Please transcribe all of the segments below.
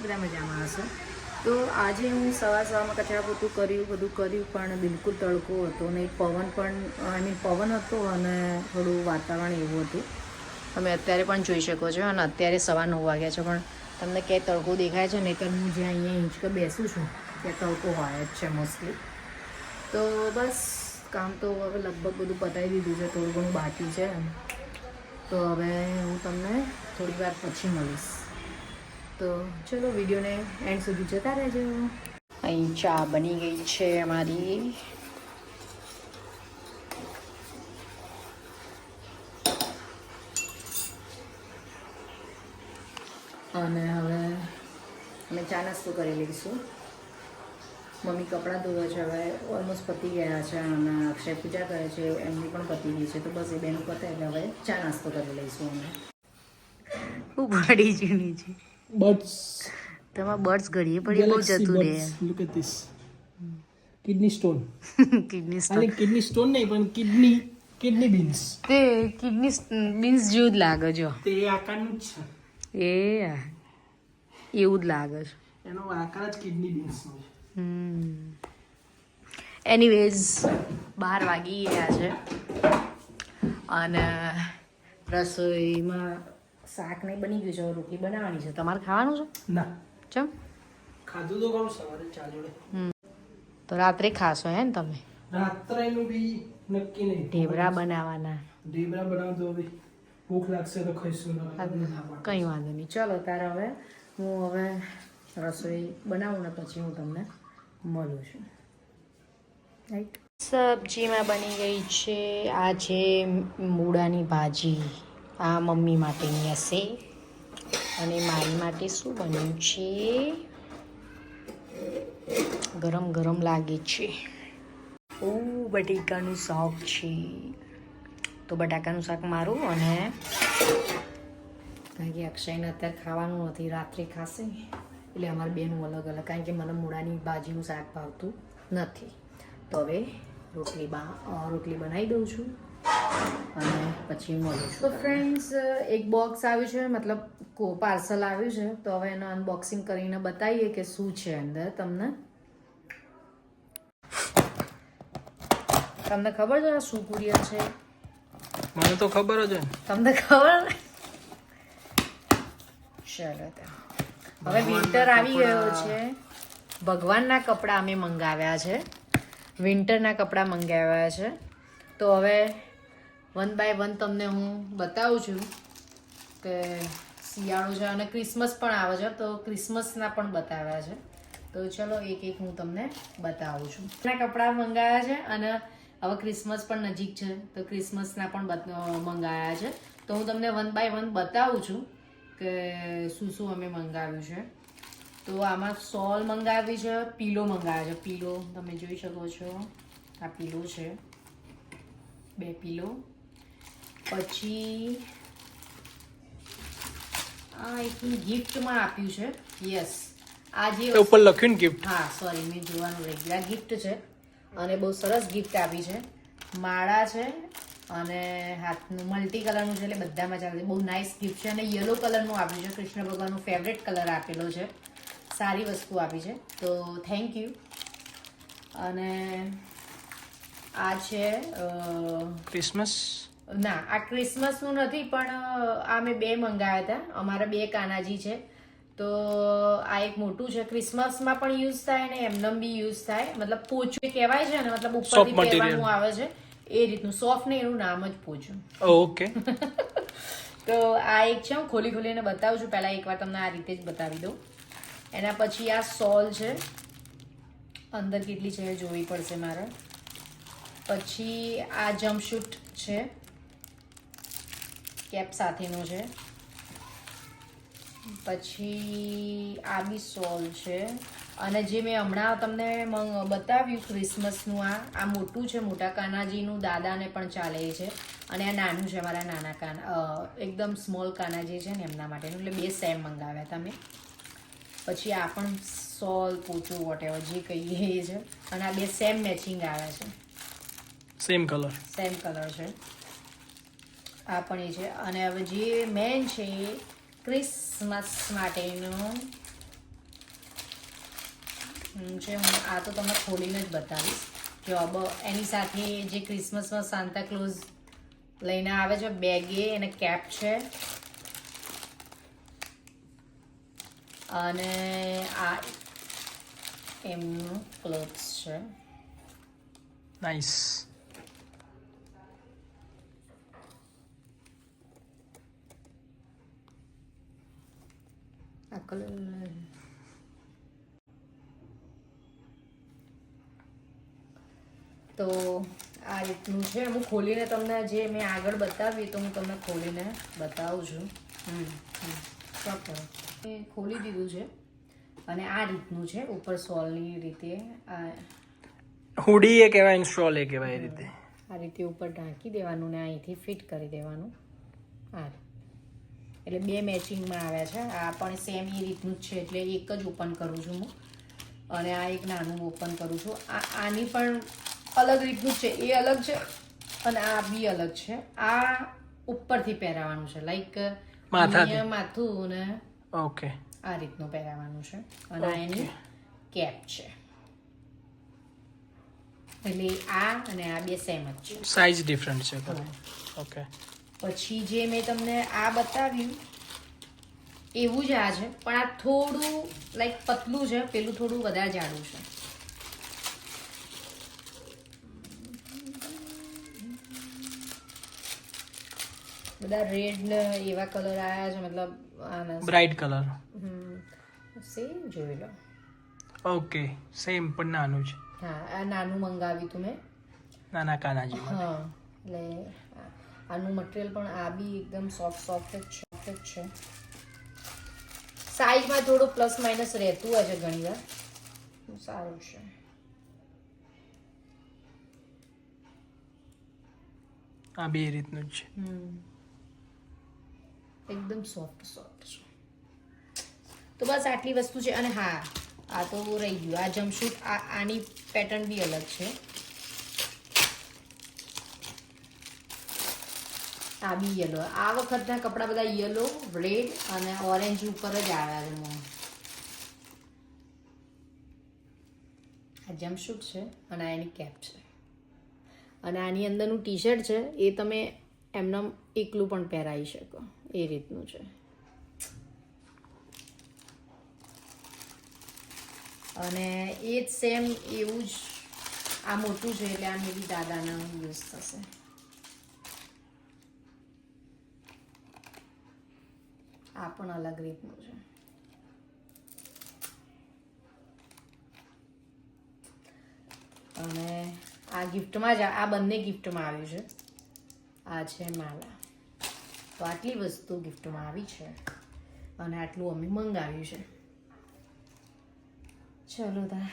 બધા મજામાં હશે. તો આજે હું સવારમાં કચરા પોતું બધું કર્યું પણ બિલકુલ તડકો હતો ને પવન પણ પવન હતો અને થોડું વાતાવરણ એવું હતું. તમે અત્યારે પણ જોઈ શકો છો અને અત્યારે 9:15 વાગ્યા છે પણ તમને ક્યાંય તડકો દેખાય છે નહીં. તો હું જ્યાં અહીંયા હિંચકે બેસું છું ત્યાં તડકો હોય જ છે મોસ્ટલી. તો બસ કામ તો હવે લગભગ બધું પતાવી દીધું છે, થોડું ઘણું બાકી છે. તો હવે હું તમને થોડી વાર પછી મળીશ. તો ચલો વિડીયોને એન્ડ સુધી જતા રહેજો. અહીં ચા બની ગઈ છે અમારી. અને હવે અમે ચા નાસ્તો કરી લઈશું. મમ્મી કપડાં ધોવે છે, હવે ઓલમોસ્ટ પતી ગયા છે અને અક્ષય પૂજા કરે છે, એમની પણ પતી ગઈ છે. તો બસ એ બેનું પતે એટલે હવે ચા નાસ્તો કરી લઈશું અમે. ઉઘાડી જૂની છે બર્ડ્સ. તમારા બર્ડ્સ ઘડીએ પડી બહુ જતું રહે. Look at this kidney stone. Kidney stone. આલે કિડની સ્ટોન નહીં પણ કિડની બીન્સ. તે કિડની બીન્સ જેવું જ લાગે જો. તે આકારનું જ છે. એવું જ લાગે છે. એનો આકાર જ કિડની બીન્સનો છે. એનીવેઝ 12 વાગી ગયા છે અને રસોઈમાં શાક નહીં બની ગયું છે, રોટલી બનાવવાની છે. તમારે ખાવાનું છે? ના. ચમ? ખાધું તો ખરું સવારે ચા જોડે. તો રાત્રે ખાશો હે ને તમે? રાત્રેનું બી નક્કી નહીં. ઢેબરા બનાવવાના. ઢેબરા બનાવતો હવે ભૂખ લાગશે તો ખાઈશું. કંઈ વાંધો નહીં. ચલો તારે હવે હું રસોઈ બનાવું ને પછી હું તમને મળું છું. રાઈટ. સબ્જીમાં બની ગઈ છે આ છે મૂળાની ભાજી. આ મમ્મી માટેની હશે અને મારી માટે શું બન્યું છે? ગરમ ગરમ લાગે છે. બટાકાનું શાક છે. તો બટાકાનું શાક મારું અને કારણ કે અક્ષયને અત્યારે ખાવાનું નથી, રાત્રે ખાશે એટલે અમારે બેનું અલગ અલગ. કારણ કે મને મૂળાની ભાજીનું શાક ભાવતું નથી. તો હવે રોટલી બનાવી દઉં છું અને પછી મળું છું. તો ફ્રેન્ડ્સ, એક બોક્સ આવ્યું છે, મતલબ પાર્સલ આવ્યું છે. તો હવે એનું અનબોક્સિંગ કરીને બતાવીએ કે શું છે અંદર. તમને ખબર છે શું કુરિયર છે? મને તો ખબર જ. તમને ખબર? ચલો હવે વિન્ટર આવી ગયો છે. ભગવાનના કપડાં અમે મંગાવ્યા છે, વિન્ટરના કપડાં મંગાવ્યા છે. તો હવે 1 by 1 તમને હું બતાવું છું કે શિયાળો છે અને ક્રિસમસ પણ આવે છે. તો ક્રિસમસના પણ બતાવ્યા છે. તો ચલો એક હું તમને બતાવું છું. કપડાં મંગાવ્યા છે અને હવે ક્રિસમસ પણ નજીક છે તો ક્રિસમસના પણ મંગાવ્યા છે. તો હું તમને 1 by 1 બતાવું છું કે શું અમે મંગાવ્યું છે. તો આમાં સોલ મંગાવી છે, પીલો મંગાવ્યો છે. પીલો તમે જોઈ શકો છો, આ પીલો છે, 2 પીલો. પછી આ એક ગિફ્ટમાં આપ્યું છે. યસ, આ જે ઉપર લખ્યું ને ગિફ્ટ. હા સોરી, મેં જોવાનું રહી ગયું. આ ગિફ્ટ છે અને બહુ સરસ ગિફ્ટ આપી છે. માળા છે અને હાથનું મલ્ટી કલરનું છે એટલે બધામાં ચાલે. બહુ નાઇસ ગિફ્ટ છે અને યલો કલરનું આપ્યું છે. કૃષ્ણ ભગવાનનું ફેવરેટ કલર આપેલો છે. સારી વસ્તુ આપી છે, તો થેન્ક યુ. અને આ છે ક્રિસમસ. ના, આ ક્રિસમસનું નથી પણ આ મેં 2 મંગાવ્યા હતા. અમારા 2 કાનાજી છે. તો આ એક મોટું છે, ક્રિસમસમાં પણ યુઝ થાય ને એમનેમ બી યુઝ થાય. મતલબ પોચું કહેવાય છે ને, મતલબ ઉપરથી પહેરવાનું આવે છે એ રીતનું. સોફ્ટ ને એનું નામ જ પોચું. ઓકે. તો આ એક છે, હું ખોલીને બતાવું છું. પહેલા એકવાર તમને આ રીતે જ બતાવી દઉં. એના પછી આ સોલ છે, અંદર કેટલી છે જોવી પડશે મારે. પછી આ જમ્પશૂટ છે, કેપ સાથેનો છે. પછી આ બી સોલ છે. અને જે મેં હમણાં તમને બતાવ્યું ક્રિસમસનું, આ મોટું છે, મોટા કાનાજીનું, દાદાને પણ ચાલે છે. અને આ નાનું છે, મારા નાના એકદમ સ્મોલ કાના જે છે ને એમના માટેનું. એટલે 2 સેમ મંગાવ્યા હતા મેં. પછી આ પણ સોલ, પોચું, વોટેવર જે કહીએ એ છે. અને આ 2 સેમ મેચિંગ આવ્યા છે. સેમ કલર છે. આ પણ એ છે. અને હવે જે મેન છે ક્રિસમસ માટેનું રીતનું છે. હું આ તો તમને ખોલીને જ બતાવીશ. જો अब એની સાથે જે ક્રિસમસમાં સાન્તા ક્લોઝ લઈને આવે છે બેગે અને કેપ છે અને આ એમનું ક્લોથ્સ છે. નાઇસ. આ કલર તો આ રીતનું છે. હું ખોલીને તમને જે મેં આગળ બતાવ્યું તો હું તમને ખોલીને બતાવું છું. ખોલી દીધું છે અને આ રીતનું છે ઉપર સોલની રીતે. આ હુડી એ કહેવાય, સ્ટોલ એ કહેવાય એ રીતે. આ રીતે ઉપર ઢાંકી દેવાનું ને અહીંથી ફિટ કરી દેવાનું. આ એટલે બે મેચિંગમાં આવ્યા છે. આ પણ સેમ એ રીતનું જ છે એટલે એક જ ઓપન કરું છું હું અને આ એક નાનું ઓપન કરું છું. આની પણ અલગ રીતનું છે, એ અલગ છે અને આ બી અલગ છે. આ ઉપરથી પહેરાવાનું છે લાઈક માથું ને ઓકે આ રીતનું પહેરાવાનું છે અને આ એની કેપ છે. એટલે આ અને આ બે સેમ જ છે, સાઇઝ ડિફરન્ટ છે. ઓકે. પછી જે મેં તમને આ બતાવ્યું એવું જ આ છે પણ આ થોડું લાઈક પતલું છે, પેલું થોડું વધારે જાડું છે. બધા રેડ ને એવા કલર આવ્યા છે, મતલબ આના બ્રાઇટ કલર. સેમ જોઈ લો. ઓકે સેમ પણ નાનું છે. હા આ નાનું મંગાવ્યું તું મેં, નાના કાના જેવું. હા એટલે આનું મટીરિયલ પણ આ બી એકદમ સોફ્ટ જ છે. સાઈઝમાં થોડું પ્લસ માઇનસ રહેતું હોય છે ઘણી વાર, સારું છે. આ બે રીતનું જ છે. એકદમ સોફ્ટ છે. તો બસ આટલી વસ્તુ છે. અને હા આ તો રહી ગયું, આ જમ્પશૂટ આની પેટર્ન બી અલગ છે. આ બી યલો. આ વખતના કપડા બધા યલો, રેડ અને ઓરેન્જ ઉપર જ આવ્યા છે. આ જમ્પશૂટ છે અને આ એની કેપ છે અને આની અંદરનું ટી શર્ટ છે એ તમે એમને એકલું પણ પહેરાવી શકો એ રીતનું છે. અને એ જ સેમ એવું જ આ મોટું છે એટલે આ મેરી દાદાના યુઝ થશે. આ પણ અલગ રીતનું છે. અને આ ગિફ્ટમાં જ આ બંને ગિફ્ટમાં આવ્યું છે. આ છે માલા. તો આટલી વસ્તુ ગિફ્ટમાં આવી છે અને આટલું અમે મંગાવ્યું છે. ચલો તા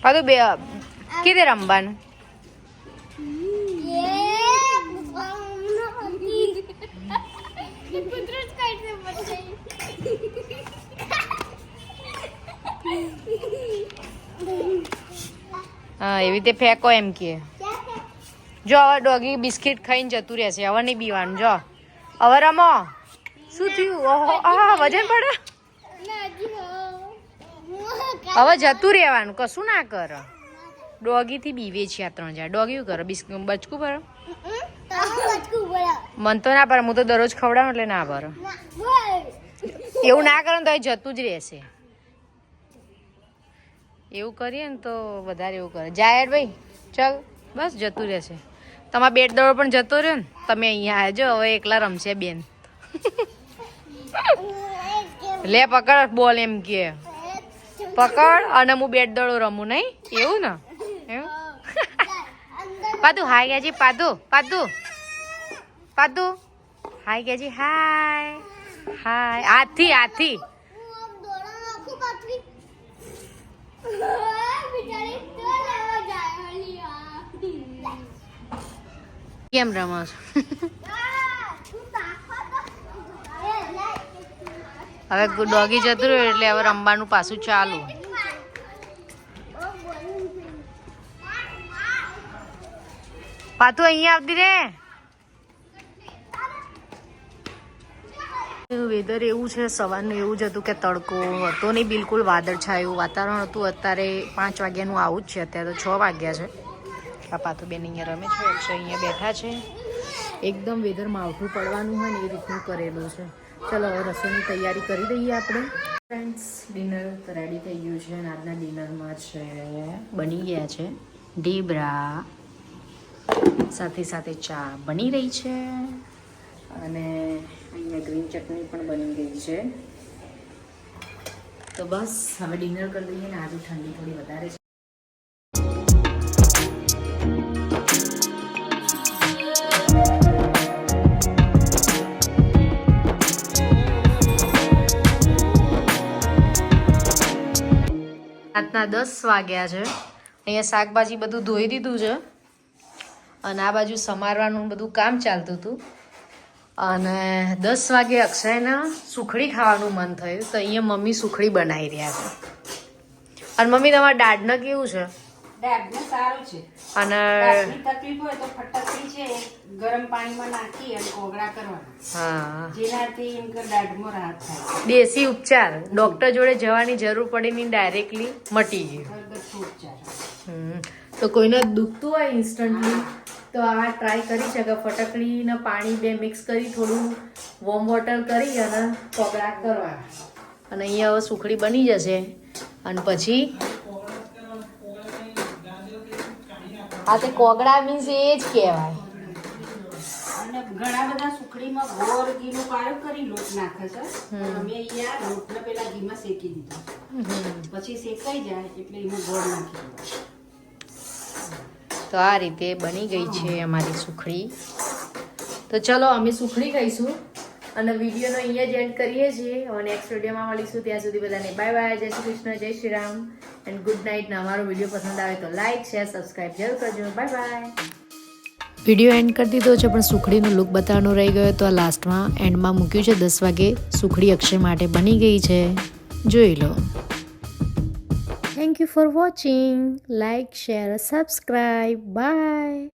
પાછું બે કીધે રમવાનું. હા એવી રીતે ફેંકો એમ કે. જો હવે ડોગી બિસ્કિટ ખાઈને જતું રહેશે, હવે નહીં બીવાનું. જો હવે રમો. શું થયું? ઓહો આ વજન પડે. હવે જતું રહેવાનું, કશું ના કર. ડોગી થી બીવે છે આ 3000. ડોગી શું કરે? બચકું ભરે? મન તો ના ભરે, હું તો દરરોજ ખવડાવું એટલે ના ભરે. એવું ના કરે ને તો એ જતું જ રહેશે. એવું કરીએ ને તો વધારે એવું કરે. જાય ભાઈ ચાલ બસ જતું રહેશે. તમારા બેટ દડો પણ જતો રહ્યો ને, તમે અહીંયા આવજો. હવે એકલા રમશે બેન. લે પકડ બોલ એમ કે પકડ અને હું બેટ દડો રમું. નહીં એવું ને? એવું પાદુ હાય ગયાજી. પાદુ હાય ગયાજી. હાય હાથી કેમ રમો છો? હવે ડોગી જતું રહ્યું એટલે હવે રમવાનું પાછું ચાલુ. પાતું અહીંયા આવતી રે. વેધર એવું છે, સવારનું એવું જ હતું કે તડકો હતો નહીં, બિલકુલ વાદળછાયું વાતાવરણ હતું. અત્યારે 5 વાગ્યાનું આવું જ છે, અત્યારે તો 6 વાગ્યા છે. પાપા તો બેન અહીંયા રમે છે, અક્ષય અહીંયા બેઠા છે. એકદમ વેધર માવઠું પડવાનું હોય ને એ રીતનું કરેલું છે. ચલો હવે રસોઈની તૈયારી કરી દઈએ આપણે. ફ્રેન્ડ્સ, ડિનર તો રેડી થઈ ગયું છે અને આજના ડિનરમાં છે બની ગયા છે ઢીબરા, સાથે સાથે ચા બની રહી છે અને અહીંયા ગ્રીન ચટણી પણ બની ગઈ છે. તો બસ હવે ડિનર કરી લઈએ ને આજે ઠંડી થોડી વધારે છે. રાતના 10 વાગ્યા છે. અહીંયા શાકભાજી બધું ધોઈ દીધું છે અને આ બાજુ સમારવાનું બધું કામ ચાલતું હતું. અને 10 વાગે અક્ષયના સુખડી ખાવાનું મન થયું તો અહીંયા મમ્મી સુખડી બનાવી રહ્યા છે. અને મમ્મી તમારા દાઢને કેવું છે? દાઢને સારું છે. અને દાઢની તકલીફ હોય તો ફટકડી છે ગરમ પાણીમાં નાખી અને કોગળા કરવાના, હા, જેનાથી એમ કે દાઢમાં રાહત થાય. દેશી ઉપચાર, ડોક્ટર જોડે જવાની જરૂર પડી નહીં, ડાયરેક્ટલી મટી ગયું. ઘરગથ્થુ ઉપચાર. તો કોઈને દુખતું હોય ઇન્સ્ટન્ટલી તો આ ટ્રાય કરી શકે. ફટકડીને પાણી 2 મિક્સ કરી થોડું વોર્મ વોટર કરી અને કોગળા કરવા. અને અહીંયા હવે સુખડી બની જશે અને પછી આ તે કોગળા મીન્સ એ જ કહેવાય. અને ઘણા બધા સુખડીમાં ગોળ ઘીનું કાળું કરી લોટ નાખે છે. અમે અહીંયા લોટને પેલા ઘીમાં શેકી દીધો, પછી શેકાઈ જાય એટલે એમાં ગોળ નાખી દીધો. તો આ રીતે બની ગઈ છે અમારી સુખડી. તો ચલો અમે સુખડી ખાઈશું અને વિડીયોનો અહીંયા જ એન્ડ કરીએ છીએ. હવે નેક્સ્ટ વિડીયોમાં મળીશું. ત્યાં સુધી બધાને બાય બાય, જય શ્રી કૃષ્ણ, જય Shri Ram and good night. ને અમારો વિડીયો પસંદ આવે તો લાઇક શેર સબસ્ક્રાઈબ જરૂર કરજો. Bye bye. વિડીયો એન્ડ કરી દીધો છે પણ સુખડીનો લુક બતાવવાનો રહી ગયો તો આ લાસ્ટમાં એન્ડમાં મૂક્યું છે. 10 વાગે સુખડી અક્ષય માટે બની ગઈ છે, જોઈ લો. Thank you for watching. Like share subscribe. By.